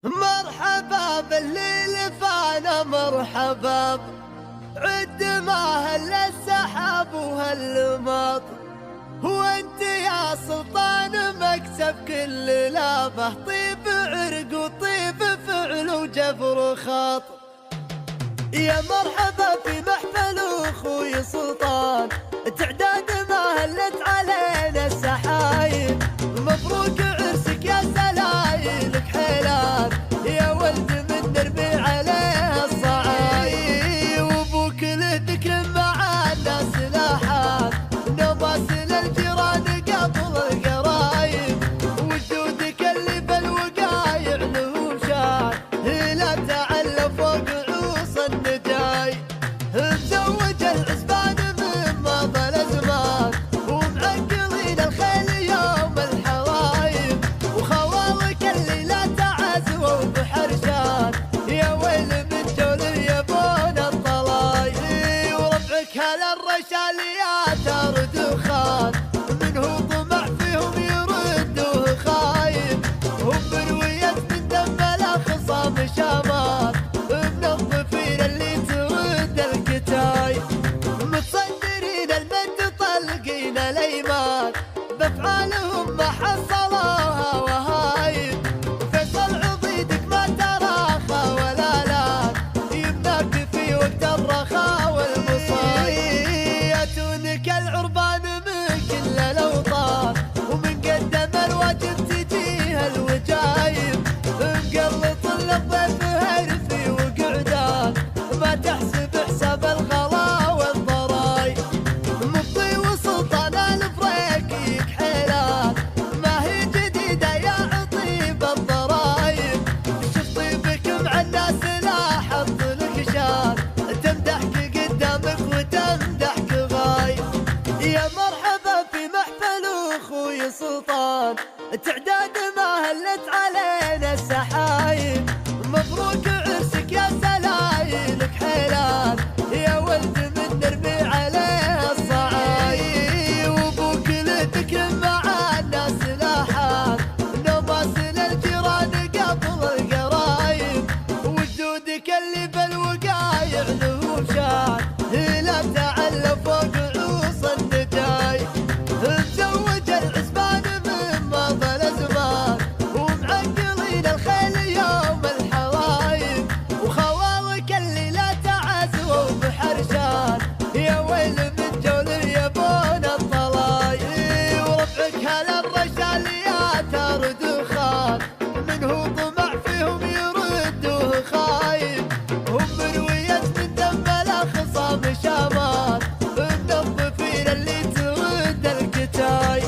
مرحبا بالليل فانا مرحبا، عد ما هل السحاب وهالمطر، وانت يا سلطان مكسب كل لابه، طيب عرق وطيب فعل وجبر خاطر. يا مرحبا في محفل اخوي سلطان، تعداد ما هلت علينا السحايب، مبروك عرسك يا سلايلك حيلان، يا ولد من نرمي عليه الصعايب، وابوك له ذكر مع الناس لاحات، نباس للجيران قبل القرايب، وجودك اللي بالوقايع له شان، لا تعلى فوق عوص النجاي، مزوج العزبان من مضى الازمان، ومعقلين الخيل يوم الحرايب، وخوالك اللي لا تعزوا بحرشان، يا ويل من جول يبون الطلاي، وربعك هل الرشاليات دخان، منه طمع فيهم يردوه خايب، هم بروية من دم الاخصام شامات، من الضفير اللي ترد الكتاي، متصدرين المد طلقين الايمان، بافعالهم ما حصلوها وهايب، فيصل عضيدك ما تراخى ولا لا، يمناك في وقت الرخاء والمصايب، ياتونك العربان من كل الاوطان، ومن قدم الواجب تجيها الوجايب، مقلط للضيف هرفي وقعدان، ما تحسب حساب الغلا والضرايب، مبطي وسلطان الفريقيك حيلان، ما هي جديدة يا عطيب الضرايب، شوف طيبك مع الناس لاحظت لك شان، تمدحك قدامك وتمدحك غايب. يا مرحبا في محفل اخوي سلطان، تعداد ما هلت علينا السحايب، مبروك عرسك يا سلايلك حيلان، يا ولد من نرمي عليه الصعايب، وابوك له ذكر مع الناس لاحات، نباس للجيران قبل القرايب، وجودك اللي بالوقايع له شان، لا تعلى فوق عوص النجاي، مزوج العزبان من مضى الازمان، ومعقلين الخيل يوم الحرايب، وخوالك اللي لا تعزوا بحرشان، يا ويل من جول يبون الطلاي، وربعك هل الرشاليات دخان، منه طمع فيهم يردوه خايب، هم بروية من دم الاخصام شامات، من الضفير اللي ترد الكتاي،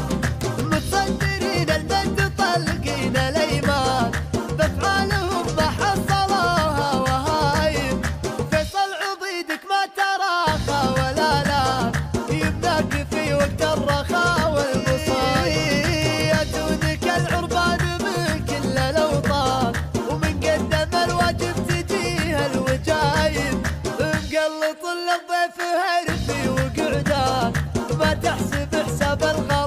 متصدرين المد طلقين الايمان، بافعالهم ما حصلوها وهايب، فيصل عضيدك ما تراخى ولا لا، يمناك في وقت الرخاء والمصايب، ياتونك العربان من كل الاوطان، ومن قدم الواجب تجيها الوجايب، مقلط للضيف هرفي وقعدان، ما تحسب حساب الغلا